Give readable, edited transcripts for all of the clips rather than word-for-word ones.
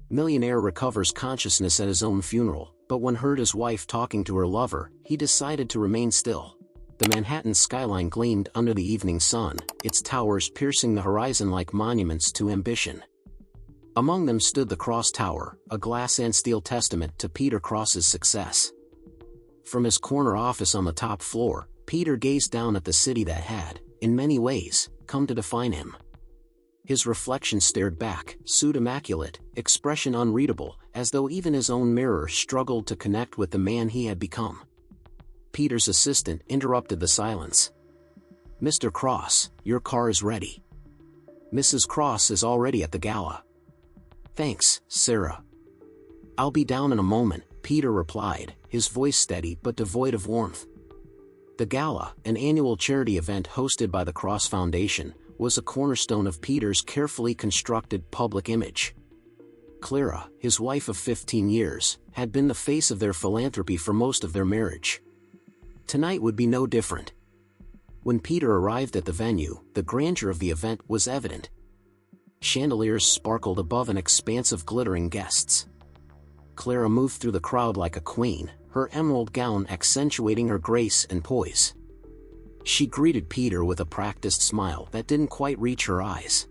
Millionaire recovers consciousness at his own funeral, but when heard his wife talking to her lover, he decided to remain still. The Manhattan skyline gleamed under the evening sun, its towers piercing the horizon like monuments to ambition. Among them stood the Cross Tower, a glass and steel testament to Peter Cross's success. From his corner office on the top floor, Peter gazed down at the city that had, in many ways, come to define him. His reflection stared back, suit immaculate, expression unreadable, as though even his own mirror struggled to connect with the man he had become. Peter's assistant interrupted the silence. "Mr. Cross, your car is ready. Mrs. Cross is already at the gala." "Thanks, Sarah. I'll be down in a moment," Peter replied, his voice steady but devoid of warmth. The gala, an annual charity event hosted by the Cross Foundation, was a cornerstone of Peter's carefully constructed public image. Clara, his wife of 15 years, had been the face of their philanthropy for most of their marriage. Tonight would be no different. When Peter arrived at the venue, the grandeur of the event was evident. Chandeliers sparkled above an expanse of glittering guests. Clara moved through the crowd like a queen, her emerald gown accentuating her grace and poise. She greeted Peter with a practiced smile that didn't quite reach her eyes.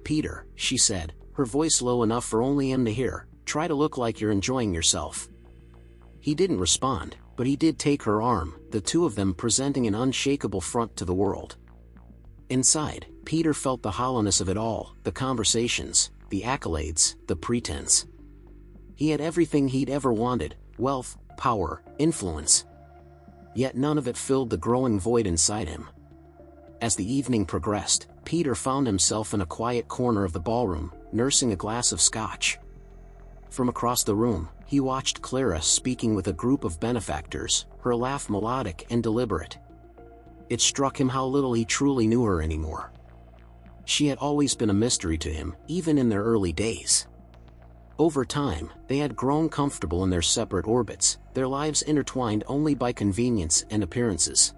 "Peter," she said, her voice low enough for only him to hear, "try to look like you're enjoying yourself." He didn't respond, but he did take her arm, the two of them presenting an unshakable front to the world. Inside, Peter felt the hollowness of it all, the conversations, the accolades, the pretense. He had everything he'd ever wanted: wealth, power, influence. Yet none of it filled the growing void inside him. As the evening progressed, Peter found himself in a quiet corner of the ballroom, nursing a glass of scotch. From across the room, he watched Clara speaking with a group of benefactors, her laugh melodic and deliberate. It struck him how little he truly knew her anymore. She had always been a mystery to him, even in their early days. Over time, they had grown comfortable in their separate orbits, their lives intertwined only by convenience and appearances.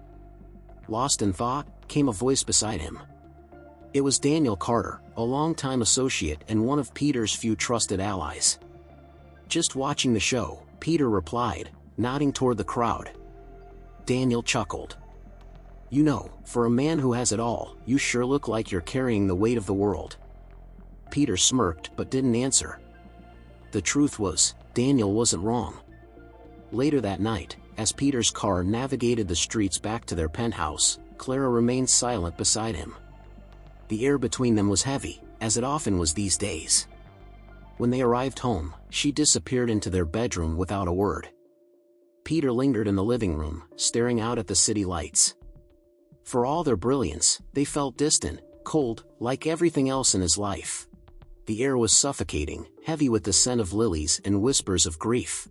Lost in thought, came a voice beside him. It was Daniel Carter, a longtime associate and one of Peter's few trusted allies. "Just watching the show," Peter replied, nodding toward the crowd. Daniel chuckled. "You know, for a man who has it all, you sure look like you're carrying the weight of the world." Peter smirked but didn't answer. The truth was, Daniel wasn't wrong. Later that night, as Peter's car navigated the streets back to their penthouse, Clara remained silent beside him. The air between them was heavy, as it often was these days. When they arrived home, she disappeared into their bedroom without a word. Peter lingered in the living room, staring out at the city lights. For all their brilliance, they felt distant, cold, like everything else in his life. The air was suffocating, heavy with the scent of lilies and whispers of grief.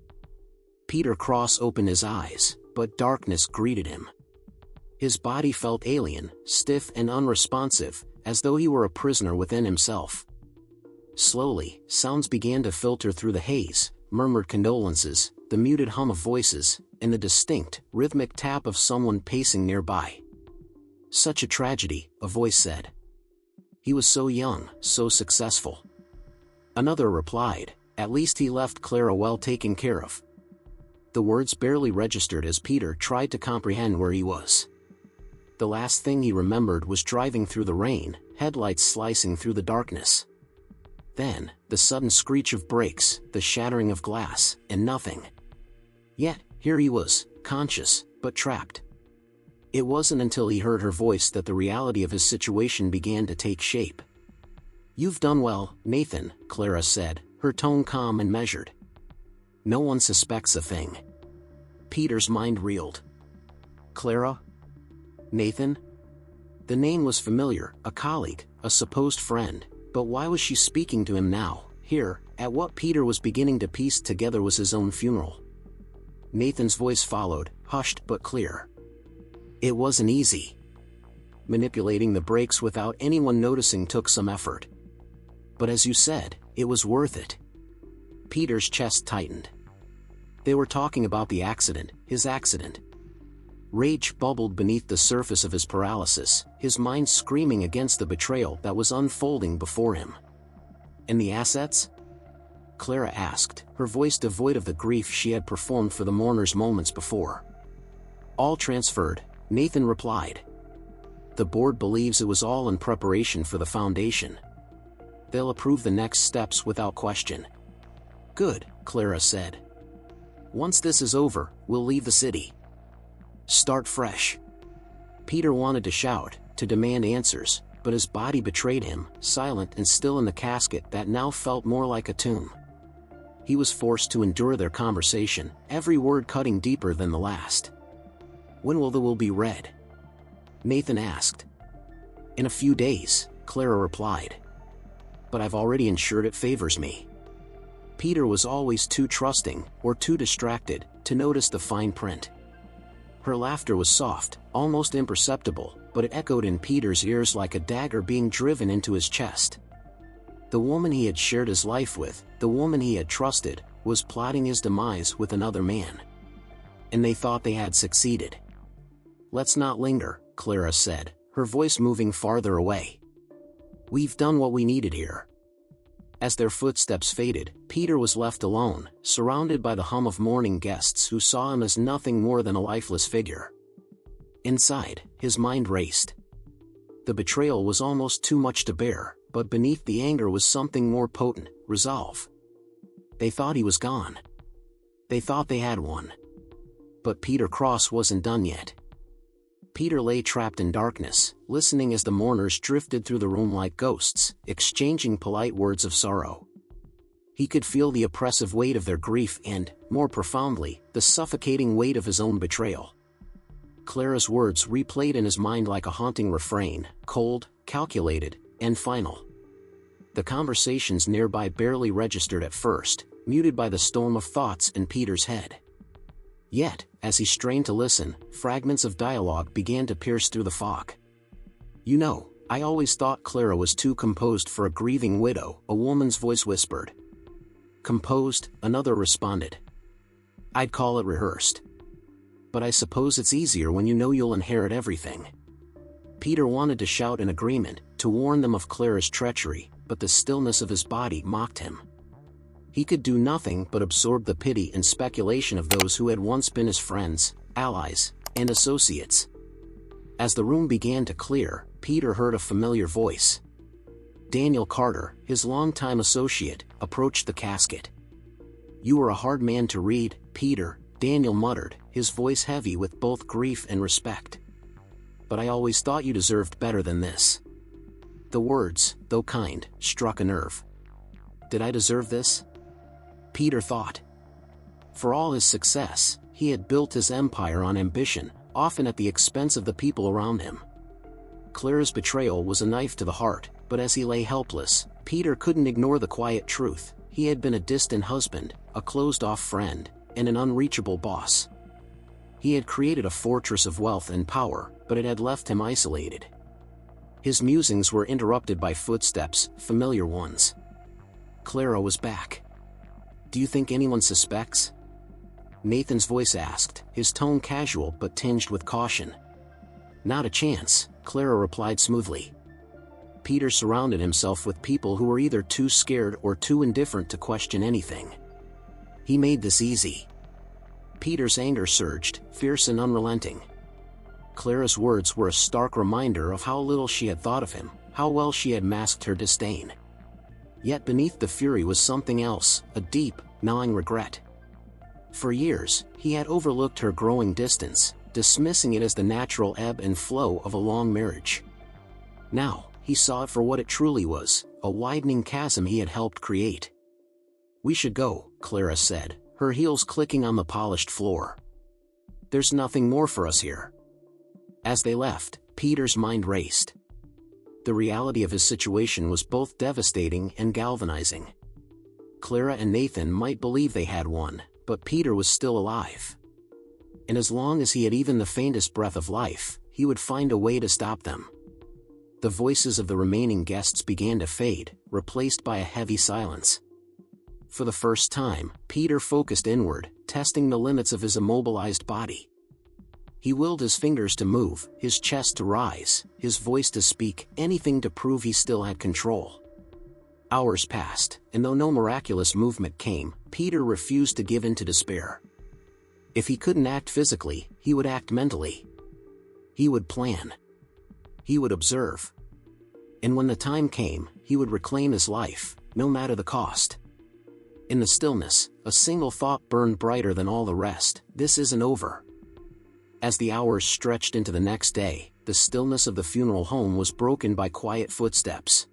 Peter Cross opened his eyes, but darkness greeted him. His body felt alien, stiff and unresponsive, as though he were a prisoner within himself. Slowly, sounds began to filter through the haze: murmured condolences, the muted hum of voices, and the distinct, rhythmic tap of someone pacing nearby. "Such a tragedy," a voice said. "He was so young, so successful." Another replied, "At least he left Clara well taken care of." The words barely registered as Peter tried to comprehend where he was. The last thing he remembered was driving through the rain, headlights slicing through the darkness. Then, the sudden screech of brakes, the shattering of glass, and nothing. Yet, here he was, conscious, but trapped. It wasn't until he heard her voice that the reality of his situation began to take shape. "You've done well, Nathan," Clara said, her tone calm and measured. "No one suspects a thing." Peter's mind reeled. Clara? Nathan? The name was familiar, a colleague, a supposed friend, but why was she speaking to him now, here, at what Peter was beginning to piece together was his own funeral? Nathan's voice followed, hushed but clear. "It wasn't easy. Manipulating the brakes without anyone noticing took some effort. But as you said, it was worth it." Peter's chest tightened. They were talking about the accident, his accident. Rage bubbled beneath the surface of his paralysis, his mind screaming against the betrayal that was unfolding before him. And the assets? Clara asked, her voice devoid of the grief she had performed for the mourners moments before. All transferred, Nathan replied. The board believes it was all in preparation for the foundation. They'll approve the next steps without question. Good, Clara said. Once this is over, we'll leave the city. Start fresh. Peter wanted to shout, to demand answers, but his body betrayed him, silent and still in the casket that now felt more like a tomb. He was forced to endure their conversation, every word cutting deeper than the last. When will the will be read? Nathan asked. In a few days, Clara replied. But I've already ensured it favors me. Peter was always too trusting, or too distracted, to notice the fine print. Her laughter was soft, almost imperceptible, but it echoed in Peter's ears like a dagger being driven into his chest. The woman he had shared his life with, the woman he had trusted, was plotting his demise with another man. And they thought they had succeeded. Let's not linger, Clara said, her voice moving farther away. We've done what we needed here. As their footsteps faded, Peter was left alone, surrounded by the hum of mourning guests who saw him as nothing more than a lifeless figure. Inside, his mind raced. The betrayal was almost too much to bear, but beneath the anger was something more potent, resolve. They thought he was gone. They thought they had won. But Peter Cross wasn't done yet. Peter lay trapped in darkness, listening as the mourners drifted through the room like ghosts, exchanging polite words of sorrow. He could feel the oppressive weight of their grief and, more profoundly, the suffocating weight of his own betrayal. Clara's words replayed in his mind like a haunting refrain, cold, calculated, and final. The conversations nearby barely registered at first, muted by the storm of thoughts in Peter's head. Yet, as he strained to listen, fragments of dialogue began to pierce through the fog. You know, I always thought Clara was too composed for a grieving widow, a woman's voice whispered. Composed, another responded. I'd call it rehearsed. But I suppose it's easier when you know you'll inherit everything. Peter wanted to shout in agreement, to warn them of Clara's treachery, but the stillness of his body mocked him. He could do nothing but absorb the pity and speculation of those who had once been his friends, allies, and associates. As the room began to clear, Peter heard a familiar voice. Daniel Carter, his longtime associate, approached the casket. You were a hard man to read, Peter, Daniel muttered, his voice heavy with both grief and respect. But I always thought you deserved better than this. The words, though kind, struck a nerve. Did I deserve this? Peter thought. For all his success, he had built his empire on ambition, often at the expense of the people around him. Clara's betrayal was a knife to the heart, but as he lay helpless, Peter couldn't ignore the quiet truth. He had been a distant husband, a closed-off friend, and an unreachable boss. He had created a fortress of wealth and power, but it had left him isolated. His musings were interrupted by footsteps, familiar ones. Clara was back. Do you think anyone suspects? Nathan's voice asked, his tone casual but tinged with caution. Not a chance, Clara replied smoothly. Peter surrounded himself with people who were either too scared or too indifferent to question anything. He made this easy. Peter's anger surged, fierce and unrelenting. Clara's words were a stark reminder of how little she had thought of him, how well she had masked her disdain. Yet beneath the fury was something else, a deep, gnawing regret. For years, he had overlooked her growing distance, dismissing it as the natural ebb and flow of a long marriage. Now, he saw it for what it truly was, a widening chasm he had helped create. We should go, Clara said, her heels clicking on the polished floor. There's nothing more for us here. As they left, Peter's mind raced. The reality of his situation was both devastating and galvanizing. Clara and Nathan might believe they had won, but Peter was still alive. And as long as he had even the faintest breath of life, he would find a way to stop them. The voices of the remaining guests began to fade, replaced by a heavy silence. For the first time, Peter focused inward, testing the limits of his immobilized body. He willed his fingers to move, his chest to rise, his voice to speak, anything to prove he still had control. Hours passed, and though no miraculous movement came, Peter refused to give in to despair. If he couldn't act physically, he would act mentally. He would plan. He would observe. And when the time came, he would reclaim his life, no matter the cost. In the stillness, a single thought burned brighter than all the rest: this isn't over. As the hours stretched into the next day, the stillness of the funeral home was broken by quiet footsteps.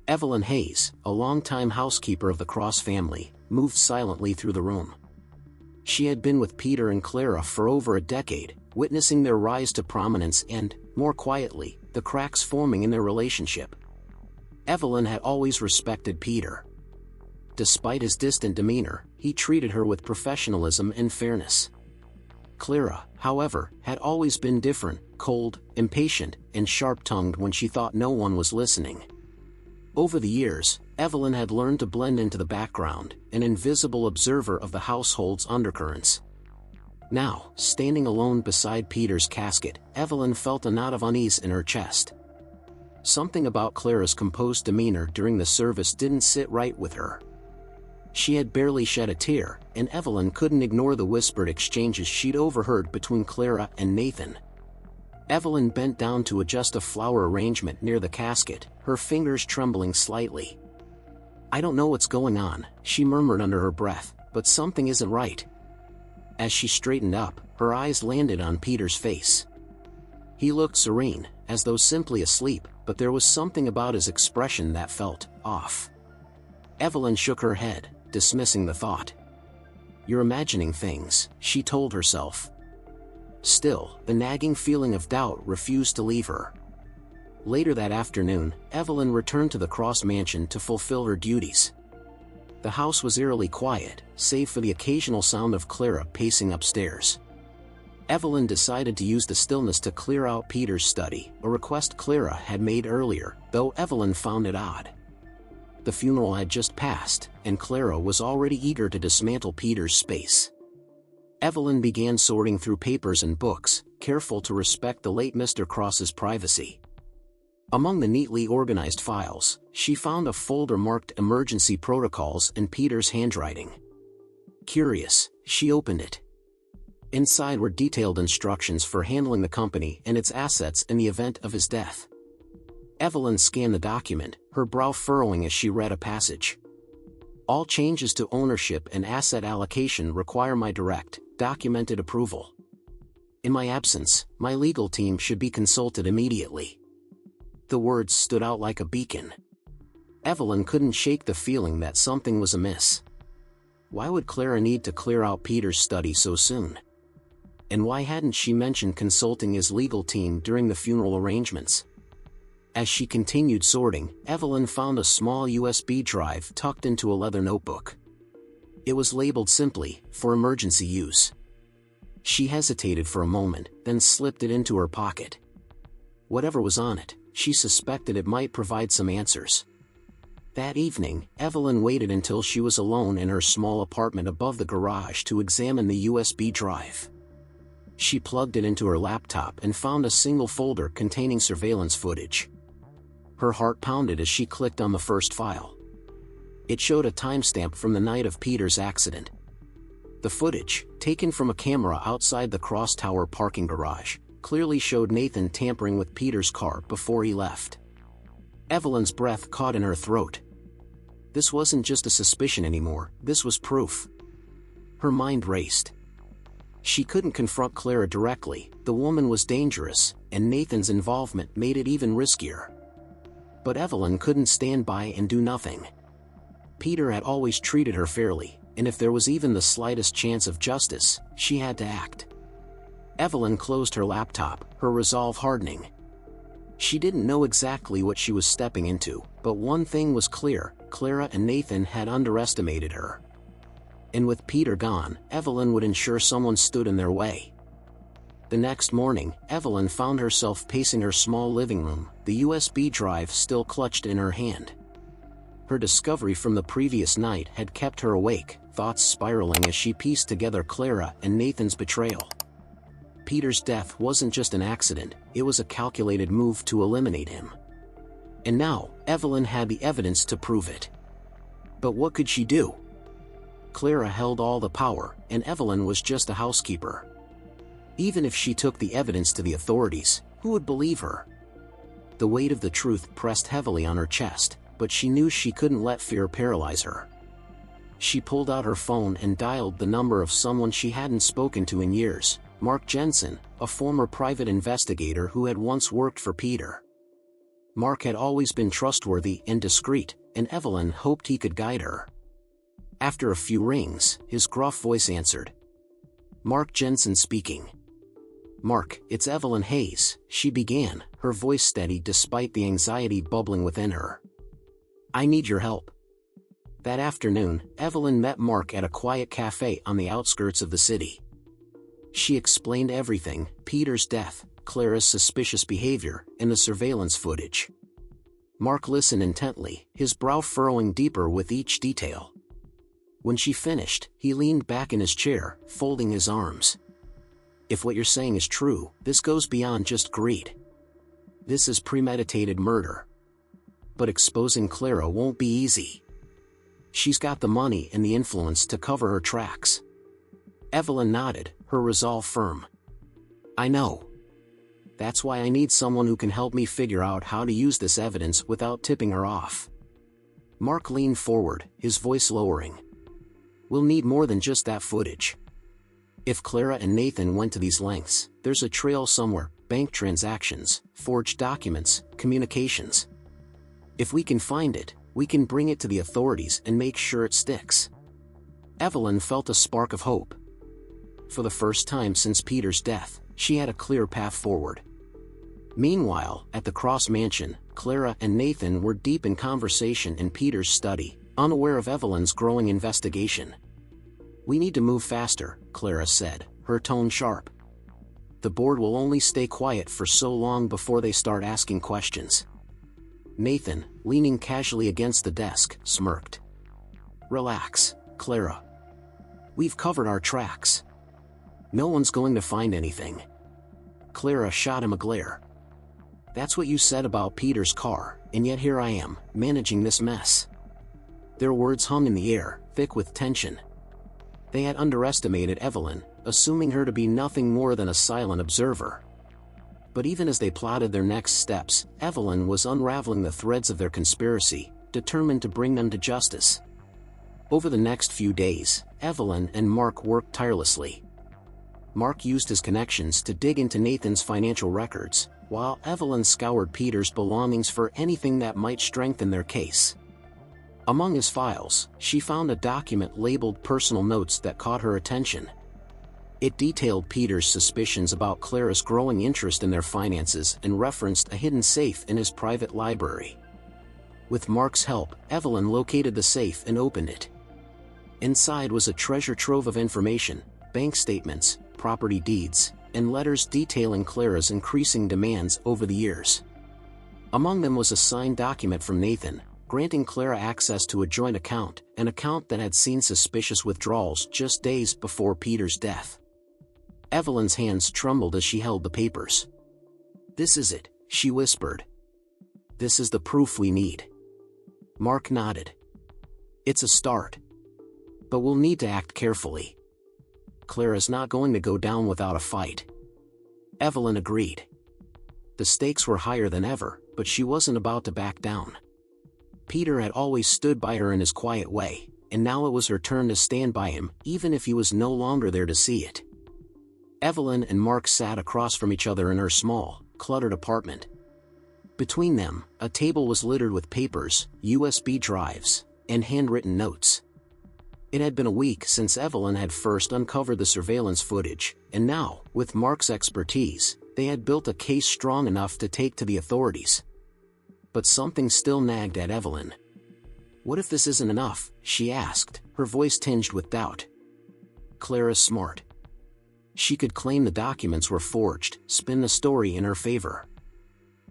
Evelyn Hayes, a longtime housekeeper of the Cross family, moved silently through the room. She had been with Peter and Clara for over a decade, witnessing their rise to prominence and, more quietly, the cracks forming in their relationship. Evelyn had always respected Peter. Despite his distant demeanor, he treated her with professionalism and fairness. Clara, however, had always been different: cold, impatient, and sharp-tongued when she thought no one was listening. Over the years, Evelyn had learned to blend into the background, an invisible observer of the household's undercurrents. Now, standing alone beside Peter's casket, Evelyn felt a knot of unease in her chest. Something about Clara's composed demeanor during the service didn't sit right with her. She had barely shed a tear, and Evelyn couldn't ignore the whispered exchanges she'd overheard between Clara and Nathan. Evelyn bent down to adjust a flower arrangement near the casket, her fingers trembling slightly. "I don't know what's going on," she murmured under her breath, "but something isn't right." As she straightened up, her eyes landed on Peter's face. He looked serene, as though simply asleep, but there was something about his expression that felt off. Evelyn shook her head, dismissing the thought. "You're imagining things," she told herself. Still, the nagging feeling of doubt refused to leave her. Later that afternoon, Evelyn returned to the Cross mansion to fulfill her duties. The house was eerily quiet, save for the occasional sound of Clara pacing upstairs. Evelyn decided to use the stillness to clear out Peter's study, a request Clara had made earlier, though Evelyn found it odd. The funeral had just passed, and Clara was already eager to dismantle Peter's space. Evelyn began sorting through papers and books, careful to respect the late Mr. Cross's privacy. Among the neatly organized files, she found a folder marked Emergency Protocols in Peter's handwriting. Curious, she opened it. Inside were detailed instructions for handling the company and its assets in the event of his death. Evelyn scanned the document, her brow furrowing as she read a passage. "All changes to ownership and asset allocation require my direct, documented approval. In my absence, my legal team should be consulted immediately." The words stood out like a beacon. Evelyn couldn't shake the feeling that something was amiss. Why would Clara need to clear out Peter's study so soon? And why hadn't she mentioned consulting his legal team during the funeral arrangements? As she continued sorting, Evelyn found a small USB drive tucked into a leather notebook. It was labeled simply, "For emergency use." She hesitated for a moment, then slipped it into her pocket. Whatever was on it, she suspected it might provide some answers. That evening, Evelyn waited until she was alone in her small apartment above the garage to examine the USB drive. She plugged it into her laptop and found a single folder containing surveillance footage. Her heart pounded as she clicked on the first file. It showed a timestamp from the night of Peter's accident. The footage, taken from a camera outside the Cross Tower parking garage, clearly showed Nathan tampering with Peter's car before he left. Evelyn's breath caught in her throat. This wasn't just a suspicion anymore, this was proof. Her mind raced. She couldn't confront Clara directly, the woman was dangerous, and Nathan's involvement made it even riskier. But Evelyn couldn't stand by and do nothing. Peter had always treated her fairly, and if there was even the slightest chance of justice, she had to act. Evelyn closed her laptop, her resolve hardening. She didn't know exactly what she was stepping into, but one thing was clear: Clara and Nathan had underestimated her. And with Peter gone, Evelyn would ensure someone stood in their way. The next morning, Evelyn found herself pacing her small living room, the USB drive still clutched in her hand. Her discovery from the previous night had kept her awake, thoughts spiraling as she pieced together Clara and Nathan's betrayal. Peter's death wasn't just an accident, it was a calculated move to eliminate him. And now, Evelyn had the evidence to prove it. But what could she do? Clara held all the power, and Evelyn was just a housekeeper. Even if she took the evidence to the authorities, who would believe her? The weight of the truth pressed heavily on her chest, but she knew she couldn't let fear paralyze her. She pulled out her phone and dialed the number of someone she hadn't spoken to in years, Mark Jensen, a former private investigator who had once worked for Peter. Mark had always been trustworthy and discreet, and Evelyn hoped he could guide her. After a few rings, his gruff voice answered. Mark Jensen speaking. Mark, it's Evelyn Hayes, she began, her voice steady despite the anxiety bubbling within her. I need your help. That afternoon, Evelyn met Mark at a quiet cafe on the outskirts of the city. She explained everything, Peter's death, Clara's suspicious behavior, and the surveillance footage. Mark listened intently, his brow furrowing deeper with each detail. When she finished, he leaned back in his chair, folding his arms. If what you're saying is true, this goes beyond just greed. This is premeditated murder. But exposing Clara won't be easy. She's got the money and the influence to cover her tracks. Evelyn nodded, her resolve firm. I know. That's why I need someone who can help me figure out how to use this evidence without tipping her off. Mark leaned forward, his voice lowering. We'll need more than just that footage. If Clara and Nathan went to these lengths, there's a trail somewhere, bank transactions, forged documents, communications. If we can find it, we can bring it to the authorities and make sure it sticks. Evelyn felt a spark of hope. For the first time since Peter's death, she had a clear path forward. Meanwhile, at the Cross Mansion, Clara and Nathan were deep in conversation in Peter's study, unaware of Evelyn's growing investigation. We need to move faster, Clara said, her tone sharp. The board will only stay quiet for so long before they start asking questions. Nathan, leaning casually against the desk, smirked. Relax, Clara. We've covered our tracks. No one's going to find anything. Clara shot him a glare. That's what you said about Peter's car, and yet here I am, managing this mess. Their words hung in the air, thick with tension. They had underestimated Evelyn, assuming her to be nothing more than a silent observer. But even as they plotted their next steps, Evelyn was unraveling the threads of their conspiracy, determined to bring them to justice. Over the next few days, Evelyn and Mark worked tirelessly. Mark used his connections to dig into Nathan's financial records, while Evelyn scoured Peter's belongings for anything that might strengthen their case. Among his files, she found a document labeled Personal Notes that caught her attention. It detailed Peter's suspicions about Clara's growing interest in their finances and referenced a hidden safe in his private library. With Mark's help, Evelyn located the safe and opened it. Inside was a treasure trove of information, bank statements, property deeds, and letters detailing Clara's increasing demands over the years. Among them was a signed document from Nathan, granting Clara access to a joint account, an account that had seen suspicious withdrawals just days before Peter's death. Evelyn's hands trembled as she held the papers. This is it, she whispered. This is the proof we need. Mark nodded. It's a start. But we'll need to act carefully. Clara's not going to go down without a fight. Evelyn agreed. The stakes were higher than ever, but she wasn't about to back down. Peter had always stood by her in his quiet way, and now it was her turn to stand by him, even if he was no longer there to see it. Evelyn and Mark sat across from each other in her small, cluttered apartment. Between them, a table was littered with papers, USB drives, and handwritten notes. It had been a week since Evelyn had first uncovered the surveillance footage, and now, with Mark's expertise, they had built a case strong enough to take to the authorities. But something still nagged at Evelyn. What if this isn't enough, she asked, her voice tinged with doubt. Clara's smart. She could claim the documents were forged, spin the story in her favor.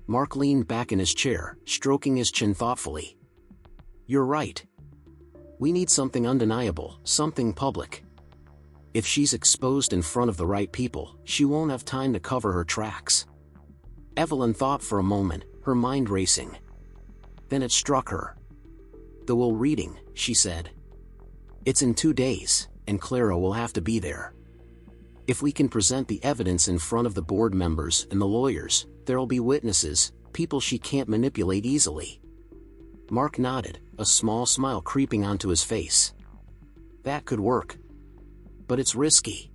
Mark leaned back in his chair, stroking his chin thoughtfully. You're right. We need something undeniable, something public. If she's exposed in front of the right people, she won't have time to cover her tracks. Evelyn thought for a moment, her mind racing. Then it struck her. "The will reading," she said. "It's in 2 days, and Clara will have to be there. If we can present the evidence in front of the board members and the lawyers, there'll be witnesses, people she can't manipulate easily." Mark nodded, a small smile creeping onto his face. "That could work. But it's risky.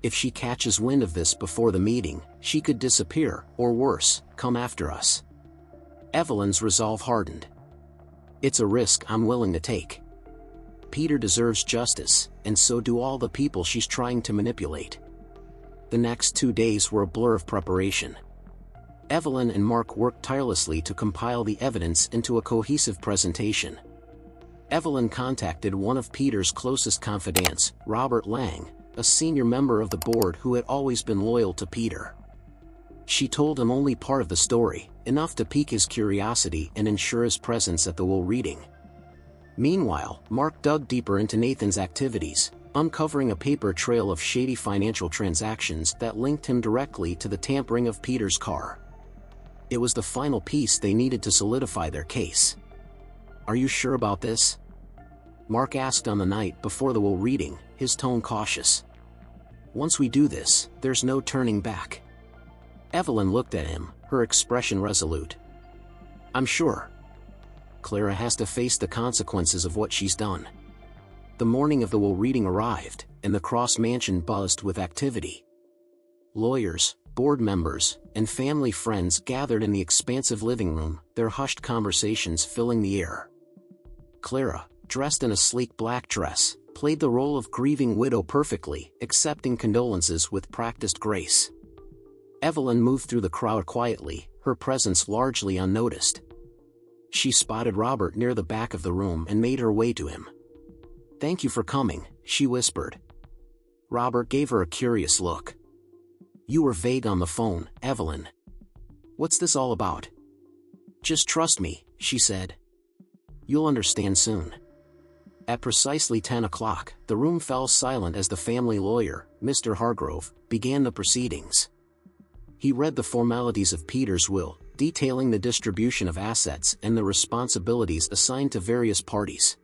If she catches wind of this before the meeting, she could disappear, or worse, come after us." Evelyn's resolve hardened. "It's a risk I'm willing to take. Peter deserves justice, and so do all the people she's trying to manipulate." The next 2 days were a blur of preparation. Evelyn and Mark worked tirelessly to compile the evidence into a cohesive presentation. Evelyn contacted one of Peter's closest confidants, Robert Lang, a senior member of the board who had always been loyal to Peter. She told him only part of the story, enough to pique his curiosity and ensure his presence at the will reading. Meanwhile, Mark dug deeper into Nathan's activities, uncovering a paper trail of shady financial transactions that linked him directly to the tampering of Peter's car. It was the final piece they needed to solidify their case. "Are you sure about this?" Mark asked on the night before the will reading, his tone cautious. "Once we do this, there's no turning back." Evelyn looked at him, her expression resolute. "I'm sure. Clara has to face the consequences of what she's done." The morning of the will reading arrived, and the Cross Mansion buzzed with activity. Lawyers, board members, and family friends gathered in the expansive living room, their hushed conversations filling the air. Clara, dressed in a sleek black dress, played the role of grieving widow perfectly, accepting condolences with practiced grace. Evelyn moved through the crowd quietly, her presence largely unnoticed. She spotted Robert near the back of the room and made her way to him. "Thank you for coming," she whispered. Robert gave her a curious look. "You were vague on the phone, Evelyn. What's this all about?" "Just trust me," she said. "You'll understand soon." At precisely 10 o'clock, the room fell silent as the family lawyer, Mr. Hargrove, began the proceedings. He read the formalities of Peter's will, detailing the distribution of assets and the responsibilities assigned to various parties.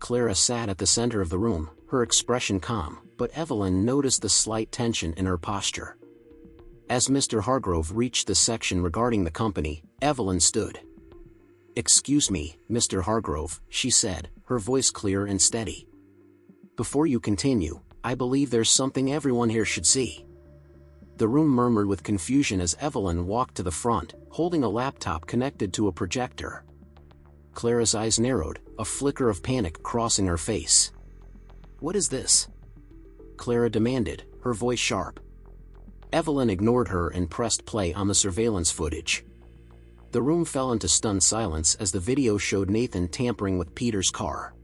Clara sat at the center of the room, her expression calm, but Evelyn noticed the slight tension in her posture. As Mr. Hargrove reached the section regarding the company, Evelyn stood. "Excuse me, Mr. Hargrove," she said, her voice clear and steady. "Before you continue, I believe there's something everyone here should see." The room murmured with confusion as Evelyn walked to the front, holding a laptop connected to a projector. Clara's eyes narrowed, a flicker of panic crossing her face. "What is this?" Clara demanded, her voice sharp. Evelyn ignored her and pressed play on the surveillance footage. The room fell into stunned silence as the video showed Nathan tampering with Peter's car.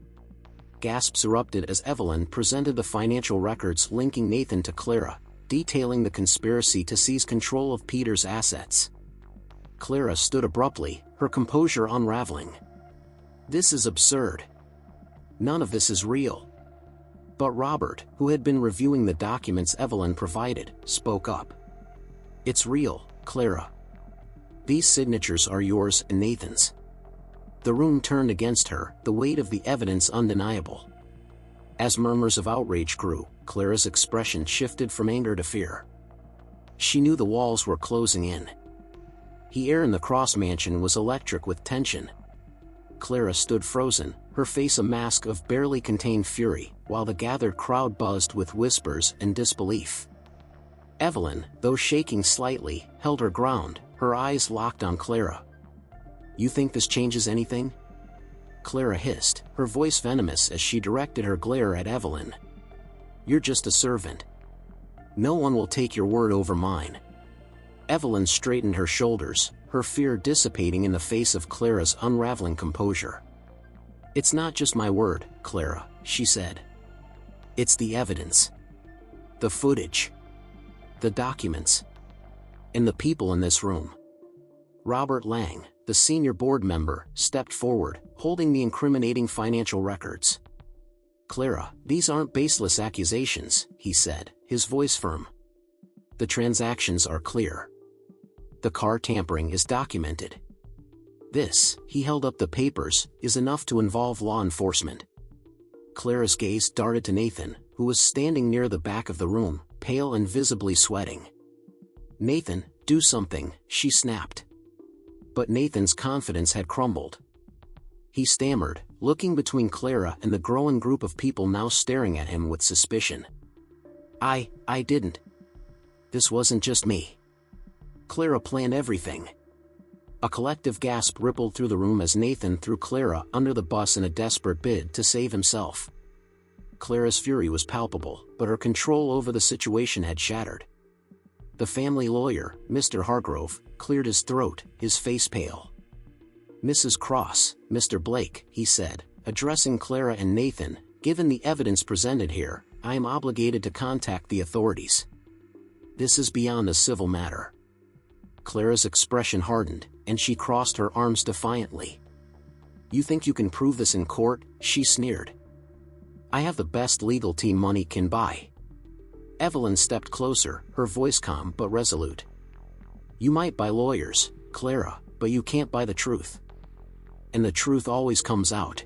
Gasps erupted as Evelyn presented the financial records linking Nathan to Clara, detailing the conspiracy to seize control of Peter's assets. Clara stood abruptly, her composure unraveling. "This is absurd. None of this is real." But Robert, who had been reviewing the documents Evelyn provided, spoke up. "It's real, Clara. These signatures are yours and Nathan's." The room turned against her, the weight of the evidence undeniable. As murmurs of outrage grew, Clara's expression shifted from anger to fear. She knew the walls were closing in. The air in the Cross Mansion was electric with tension. Clara stood frozen, her face a mask of barely contained fury, while the gathered crowd buzzed with whispers and disbelief. Evelyn, though shaking slightly, held her ground, her eyes locked on Clara. "You think this changes anything?" Clara hissed, her voice venomous as she directed her glare at Evelyn. "You're just a servant. No one will take your word over mine." Evelyn straightened her shoulders, her fear dissipating in the face of Clara's unraveling composure. "It's not just my word, Clara," she said. "It's the evidence. The footage. The documents. And the people in this room." Robert Lang, the senior board member, stepped forward, holding the incriminating financial records. "Clara, these aren't baseless accusations," he said, his voice firm. "The transactions are clear. The car tampering is documented. This, he held up the papers, is enough to involve law enforcement. Clara's gaze darted to Nathan, who was standing near the back of the room, pale and visibly sweating. "Nathan, do something," she snapped. But Nathan's confidence had crumbled. He stammered, looking between Clara and the growing group of people now staring at him with suspicion. I didn't. This wasn't just me. Clara planned everything." A collective gasp rippled through the room as Nathan threw Clara under the bus in a desperate bid to save himself. Clara's fury was palpable, but her control over the situation had shattered. The family lawyer, Mr. Hargrove, cleared his throat, his face pale. "Mrs. Cross, Mr. Blake," he said, addressing Clara and Nathan, "given the evidence presented here, I am obligated to contact the authorities. This is beyond a civil matter." Clara's expression hardened, and she crossed her arms defiantly. "You think you can prove this in court?" she sneered. "I have the best legal team money can buy." Evelyn stepped closer, her voice calm but resolute. "You might buy lawyers, Clara, but you can't buy the truth. And the truth always comes out."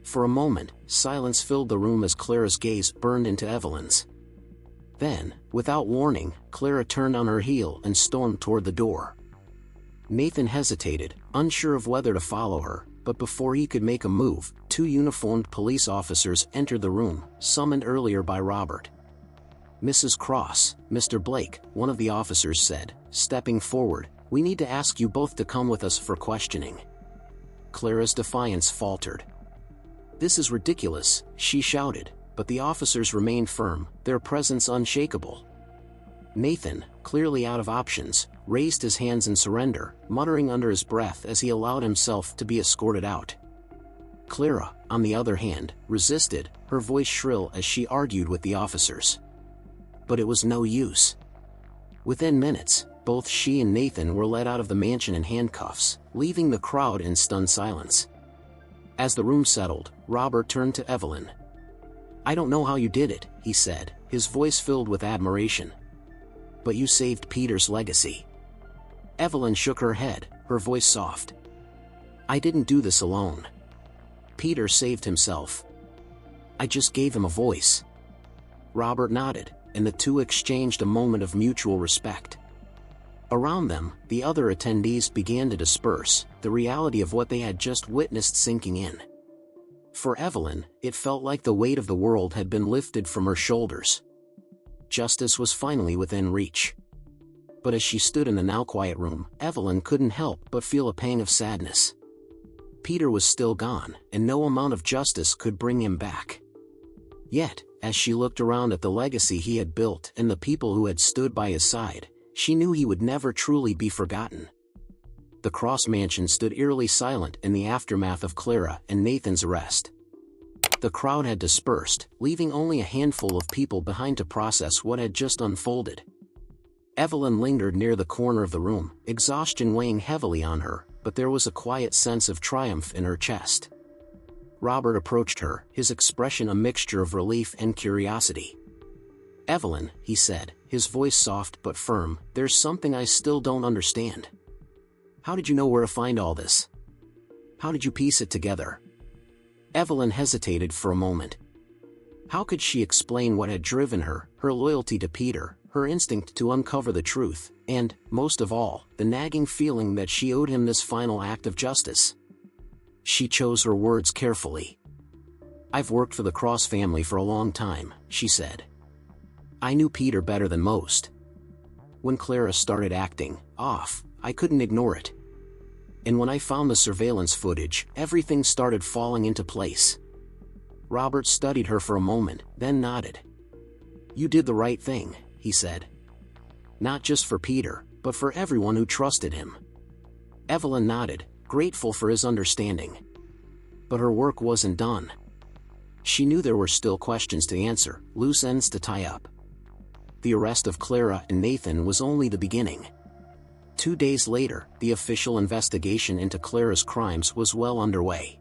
For a moment, silence filled the room as Clara's gaze burned into Evelyn's. Then, without warning, Clara turned on her heel and stormed toward the door. Nathan hesitated, unsure of whether to follow her, but before he could make a move, 2 uniformed police officers entered the room, summoned earlier by Robert. "Mrs. Cross, Mr. Blake," one of the officers said, stepping forward, "we need to ask you both to come with us for questioning." Clara's defiance faltered. "This is ridiculous," she shouted, but the officers remained firm, their presence unshakable. Nathan, clearly out of options, raised his hands in surrender, muttering under his breath as he allowed himself to be escorted out. Clara, on the other hand, resisted, her voice shrill as she argued with the officers. But it was no use. Within minutes, both she and Nathan were led out of the mansion in handcuffs, leaving the crowd in stunned silence. As the room settled, Robert turned to Evelyn. "I don't know how you did it," he said, his voice filled with admiration. "But you saved Peter's legacy." Evelyn shook her head, her voice soft. "I didn't do this alone. Peter saved himself. I just gave him a voice." Robert nodded, and the two exchanged a moment of mutual respect. Around them, the other attendees began to disperse, the reality of what they had just witnessed sinking in. For Evelyn, it felt like the weight of the world had been lifted from her shoulders. Justice was finally within reach. But as she stood in the now quiet room, Evelyn couldn't help but feel a pang of sadness. Peter was still gone, and no amount of justice could bring him back. Yet, as she looked around at the legacy he had built and the people who had stood by his side, she knew he would never truly be forgotten. The Cross Mansion stood eerily silent in the aftermath of Clara and Nathan's arrest. The crowd had dispersed, leaving only a handful of people behind to process what had just unfolded. Evelyn lingered near the corner of the room, exhaustion weighing heavily on her, but there was a quiet sense of triumph in her chest. Robert approached her, his expression a mixture of relief and curiosity. "Evelyn," he said, his voice soft but firm, "there's something I still don't understand. How did you know where to find all this? How did you piece it together?" Evelyn hesitated for a moment. How could she explain what had driven her, her loyalty to Peter, her instinct to uncover the truth, and, most of all, the nagging feeling that she owed him this final act of justice? She chose her words carefully. "I've worked for the Cross family for a long time," she said. "I knew Peter better than most. When Clara started acting off, I couldn't ignore it. And when I found the surveillance footage, everything started falling into place." Robert studied her for a moment, then nodded. "You did the right thing," he said. "Not just for Peter, but for everyone who trusted him." Evelyn nodded, grateful for his understanding. But her work wasn't done. She knew there were still questions to answer, loose ends to tie up. The arrest of Clara and Nathan was only the beginning. 2 days later, the official investigation into Clara's crimes was well underway.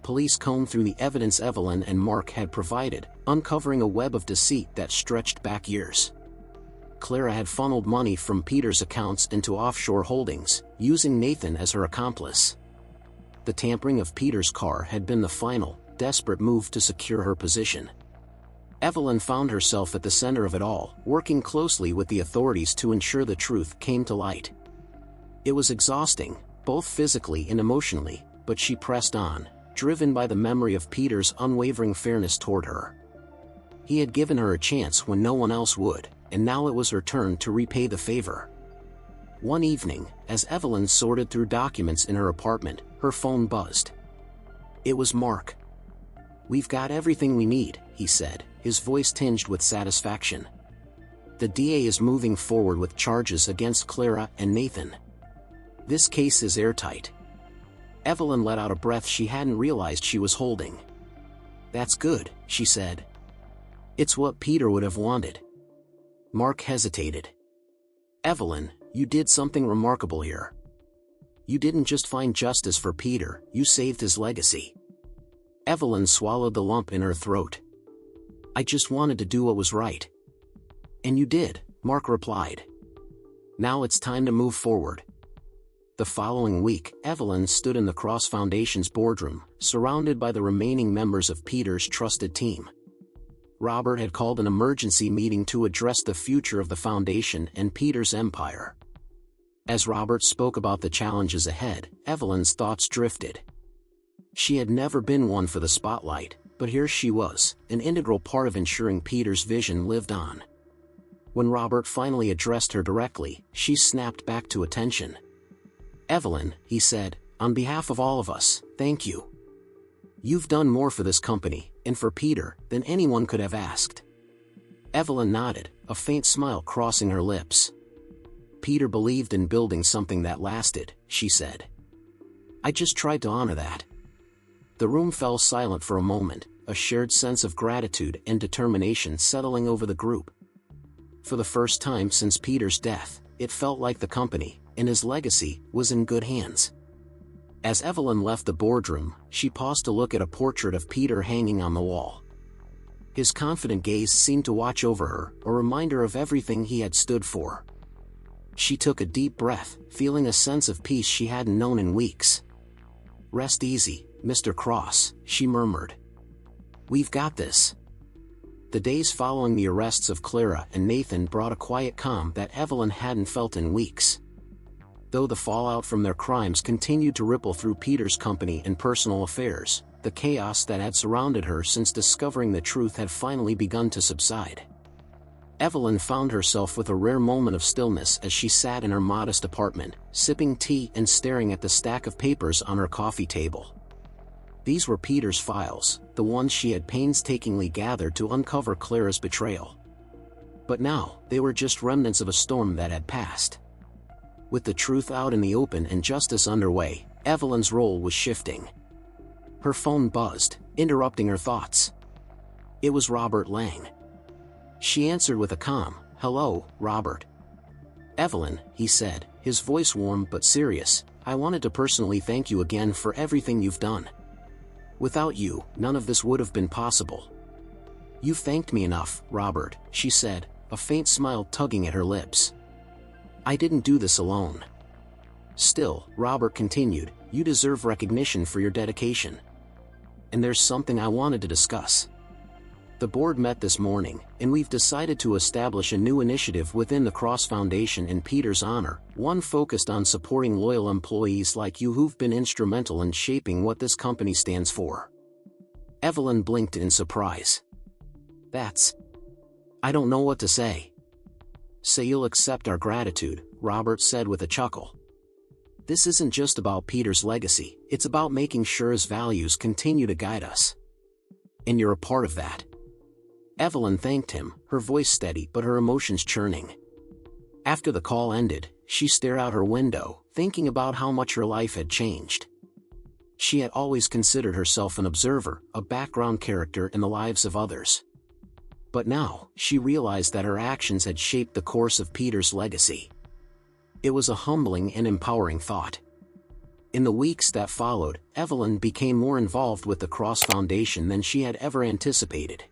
Police combed through the evidence Evelyn and Mark had provided, uncovering a web of deceit that stretched back years. Clara had funneled money from Peter's accounts into offshore holdings, using Nathan as her accomplice. The tampering of Peter's car had been the final, desperate move to secure her position. Evelyn found herself at the center of it all, working closely with the authorities to ensure the truth came to light. It was exhausting, both physically and emotionally, but she pressed on, driven by the memory of Peter's unwavering fairness toward her. He had given her a chance when no one else would, and now it was her turn to repay the favor. One evening, as Evelyn sorted through documents in her apartment, her phone buzzed. It was Mark. "We've got everything we need," he said, his voice tinged with satisfaction. "The DA is moving forward with charges against Clara and Nathan. This case is airtight." Evelyn let out a breath she hadn't realized she was holding. "That's good," she said. "It's what Peter would have wanted." Mark hesitated. "Evelyn, you did something remarkable here. You didn't just find justice for Peter, you saved his legacy." Evelyn swallowed the lump in her throat. "I just wanted to do what was right." "And you did," Mark replied. "Now it's time to move forward." The following week, Evelyn stood in the Cross Foundation's boardroom, surrounded by the remaining members of Peter's trusted team. Robert had called an emergency meeting to address the future of the foundation and Peter's empire. As Robert spoke about the challenges ahead, Evelyn's thoughts drifted. She had never been one for the spotlight, but here she was, an integral part of ensuring Peter's vision lived on. When Robert finally addressed her directly, she snapped back to attention. "Evelyn," he said, "on behalf of all of us, thank you. You've done more for this company, and for Peter, than anyone could have asked." Evelyn nodded, a faint smile crossing her lips. "Peter believed in building something that lasted," she said. "I just tried to honor that." The room fell silent for a moment, a shared sense of gratitude and determination settling over the group. For the first time since Peter's death, it felt like the company, and his legacy, was in good hands. As Evelyn left the boardroom, she paused to look at a portrait of Peter hanging on the wall. His confident gaze seemed to watch over her, a reminder of everything he had stood for. She took a deep breath, feeling a sense of peace she hadn't known in weeks. "Rest easy, Mr. Cross," she murmured. "We've got this." The days following the arrests of Clara and Nathan brought a quiet calm that Evelyn hadn't felt in weeks. Though the fallout from their crimes continued to ripple through Peter's company and personal affairs, the chaos that had surrounded her since discovering the truth had finally begun to subside. Evelyn found herself with a rare moment of stillness as she sat in her modest apartment, sipping tea and staring at the stack of papers on her coffee table. These were Peter's files, the ones she had painstakingly gathered to uncover Clara's betrayal. But now, they were just remnants of a storm that had passed. With the truth out in the open and justice underway, Evelyn's role was shifting. Her phone buzzed, interrupting her thoughts. It was Robert Lang. She answered with a calm, "Hello, Robert." "Evelyn," he said, his voice warm but serious, "I wanted to personally thank you again for everything you've done. Without you, none of this would have been possible." "You've thanked me enough, Robert," she said, a faint smile tugging at her lips. "I didn't do this alone." "Still," Robert continued, "you deserve recognition for your dedication. And there's something I wanted to discuss. The board met this morning, and we've decided to establish a new initiative within the Cross Foundation in Peter's honor, one focused on supporting loyal employees like you who've been instrumental in shaping what this company stands for." Evelyn blinked in surprise. I don't know what to say." "Say you'll accept our gratitude," Robert said with a chuckle. "This isn't just about Peter's legacy, it's about making sure his values continue to guide us. And you're a part of that." Evelyn thanked him, her voice steady but her emotions churning. After the call ended, she stared out her window, thinking about how much her life had changed. She had always considered herself an observer, a background character in the lives of others. But now, she realized that her actions had shaped the course of Peter's legacy. It was a humbling and empowering thought. In the weeks that followed, Evelyn became more involved with the Cross Foundation than she had ever anticipated.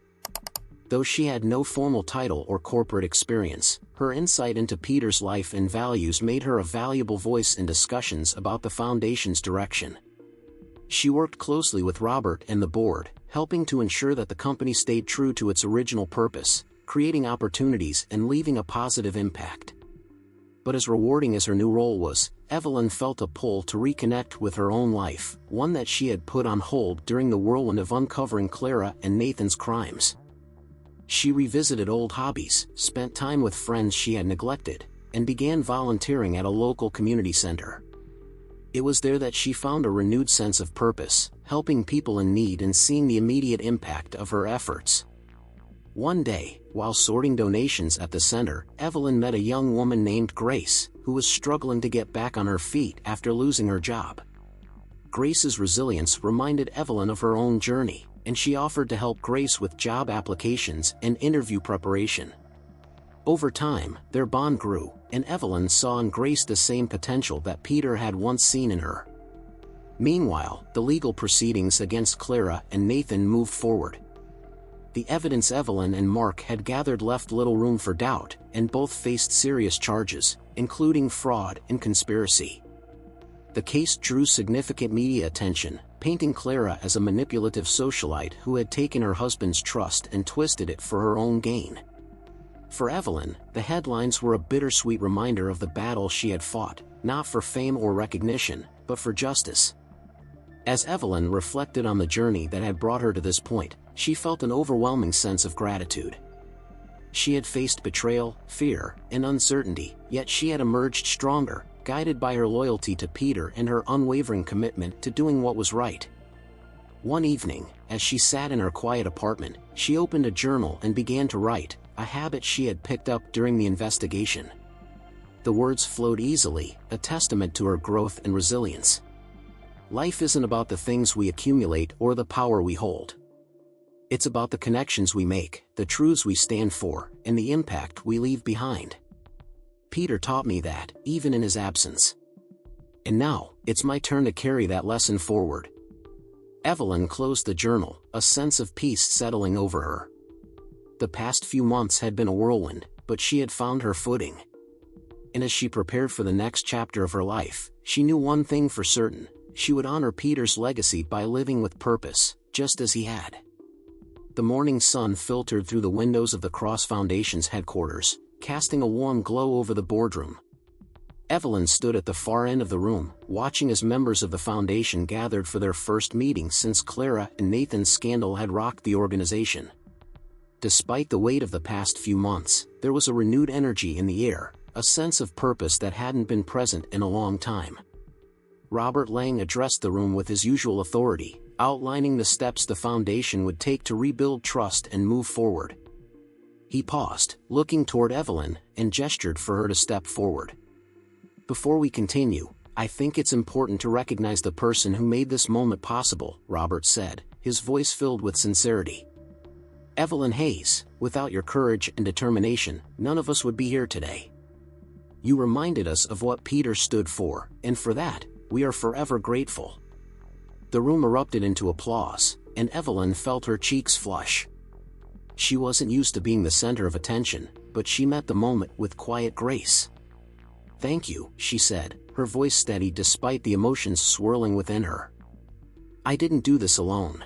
Though she had no formal title or corporate experience, her insight into Peter's life and values made her a valuable voice in discussions about the foundation's direction. She worked closely with Robert and the board, helping to ensure that the company stayed true to its original purpose, creating opportunities and leaving a positive impact. But as rewarding as her new role was, Evelyn felt a pull to reconnect with her own life, one that she had put on hold during the whirlwind of uncovering Clara and Nathan's crimes. She revisited old hobbies, spent time with friends she had neglected, and began volunteering at a local community center. It was there that she found a renewed sense of purpose, helping people in need and seeing the immediate impact of her efforts. One day, while sorting donations at the center, Evelyn met a young woman named Grace, who was struggling to get back on her feet after losing her job. Grace's resilience reminded Evelyn of her own journey, and she offered to help Grace with job applications and interview preparation. Over time, their bond grew, and Evelyn saw in Grace the same potential that Peter had once seen in her. Meanwhile, the legal proceedings against Clara and Nathan moved forward. The evidence Evelyn and Mark had gathered left little room for doubt, and both faced serious charges, including fraud and conspiracy. The case drew significant media attention, painting Clara as a manipulative socialite who had taken her husband's trust and twisted it for her own gain. For Evelyn, the headlines were a bittersweet reminder of the battle she had fought, not for fame or recognition, but for justice. As Evelyn reflected on the journey that had brought her to this point, she felt an overwhelming sense of gratitude. She had faced betrayal, fear, and uncertainty, yet she had emerged stronger, guided by her loyalty to Peter and her unwavering commitment to doing what was right. One evening, as she sat in her quiet apartment, she opened a journal and began to write, a habit she had picked up during the investigation. The words flowed easily, a testament to her growth and resilience. Life isn't about the things we accumulate or the power we hold. It's about the connections we make, the truths we stand for, and the impact we leave behind. Peter taught me that, even in his absence. And now, it's my turn to carry that lesson forward. Evelyn closed the journal, a sense of peace settling over her. The past few months had been a whirlwind, but she had found her footing. And as she prepared for the next chapter of her life, she knew one thing for certain: she would honor Peter's legacy by living with purpose, just as he had. The morning sun filtered through the windows of the Cross Foundation's headquarters, casting a warm glow over the boardroom. Evelyn stood at the far end of the room, watching as members of the foundation gathered for their first meeting since Clara and Nathan's scandal had rocked the organization. Despite the weight of the past few months, there was a renewed energy in the air, a sense of purpose that hadn't been present in a long time. Robert Lang addressed the room with his usual authority, outlining the steps the foundation would take to rebuild trust and move forward. He paused, looking toward Evelyn, and gestured for her to step forward. Before we continue, I think it's important to recognize the person who made this moment possible, Robert said, his voice filled with sincerity. Evelyn Hayes, without your courage and determination, none of us would be here today. You reminded us of what Peter stood for, and for that, we are forever grateful. The room erupted into applause, and Evelyn felt her cheeks flush. She wasn't used to being the center of attention, but she met the moment with quiet grace. Thank you, she said, her voice steady despite the emotions swirling within her. I didn't do this alone.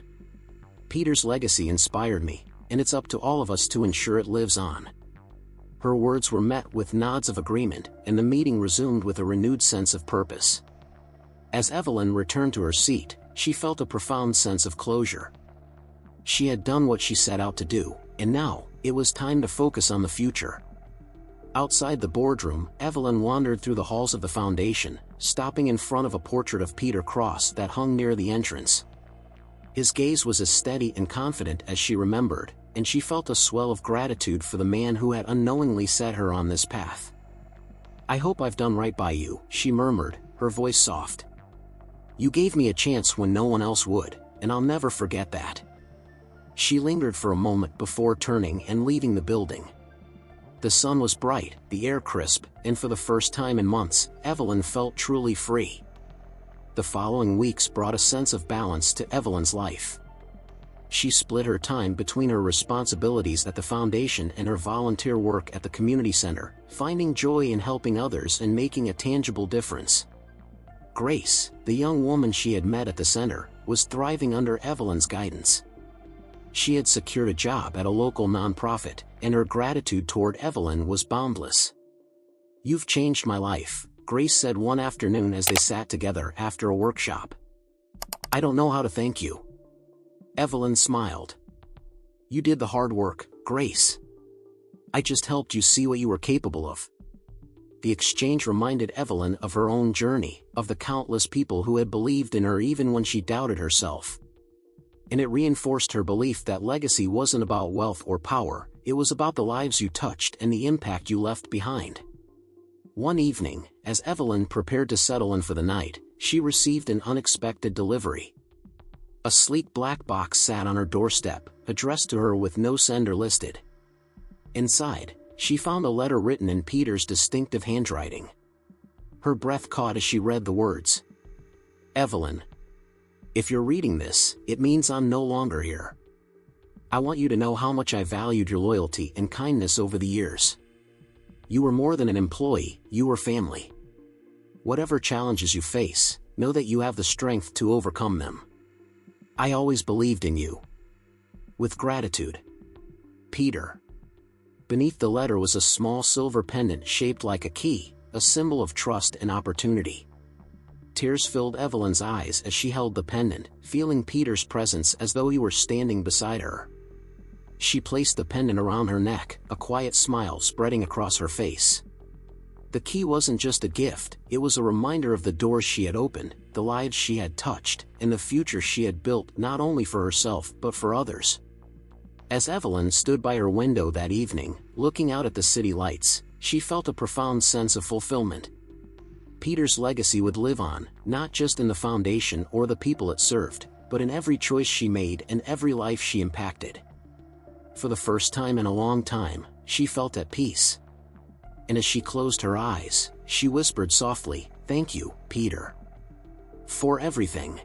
Peter's legacy inspired me, and it's up to all of us to ensure it lives on. Her words were met with nods of agreement, and the meeting resumed with a renewed sense of purpose. As Evelyn returned to her seat, she felt a profound sense of closure. She had done what she set out to do, and now, it was time to focus on the future. Outside the boardroom, Evelyn wandered through the halls of the foundation, stopping in front of a portrait of Peter Cross that hung near the entrance. His gaze was as steady and confident as she remembered, and she felt a swell of gratitude for the man who had unknowingly set her on this path. I hope I've done right by you, she murmured, her voice soft. You gave me a chance when no one else would, and I'll never forget that. She lingered for a moment before turning and leaving the building. The sun was bright, the air crisp, and for the first time in months, Evelyn felt truly free. The following weeks brought a sense of balance to Evelyn's life. She split her time between her responsibilities at the foundation and her volunteer work at the community center, finding joy in helping others and making a tangible difference. Grace, the young woman she had met at the center, was thriving under Evelyn's guidance. She had secured a job at a local nonprofit, and her gratitude toward Evelyn was boundless. "You've changed my life," Grace said one afternoon as they sat together after a workshop. "I don't know how to thank you." Evelyn smiled. "You did the hard work, Grace. I just helped you see what you were capable of." The exchange reminded Evelyn of her own journey, of the countless people who had believed in her even when she doubted herself. And it reinforced her belief that legacy wasn't about wealth or power, it was about the lives you touched and the impact you left behind. One evening, as Evelyn prepared to settle in for the night, she received an unexpected delivery. A sleek black box sat on her doorstep, addressed to her with no sender listed. Inside, she found a letter written in Peter's distinctive handwriting. Her breath caught as she read the words. "Evelyn, if you're reading this, it means I'm no longer here. I want you to know how much I valued your loyalty and kindness over the years. You were more than an employee, you were family. Whatever challenges you face, know that you have the strength to overcome them. I always believed in you. With gratitude, Peter." Beneath the letter was a small silver pendant shaped like a key, a symbol of trust and opportunity. Tears filled Evelyn's eyes as she held the pendant, feeling Peter's presence as though he were standing beside her. She placed the pendant around her neck, a quiet smile spreading across her face. The key wasn't just a gift, it was a reminder of the doors she had opened, the lives she had touched, and the future she had built not only for herself but for others. As Evelyn stood by her window that evening, looking out at the city lights, she felt a profound sense of fulfillment. Peter's legacy would live on, not just in the foundation or the people it served, but in every choice she made and every life she impacted. For the first time in a long time, she felt at peace. And as she closed her eyes, she whispered softly, "Thank you, Peter. For everything."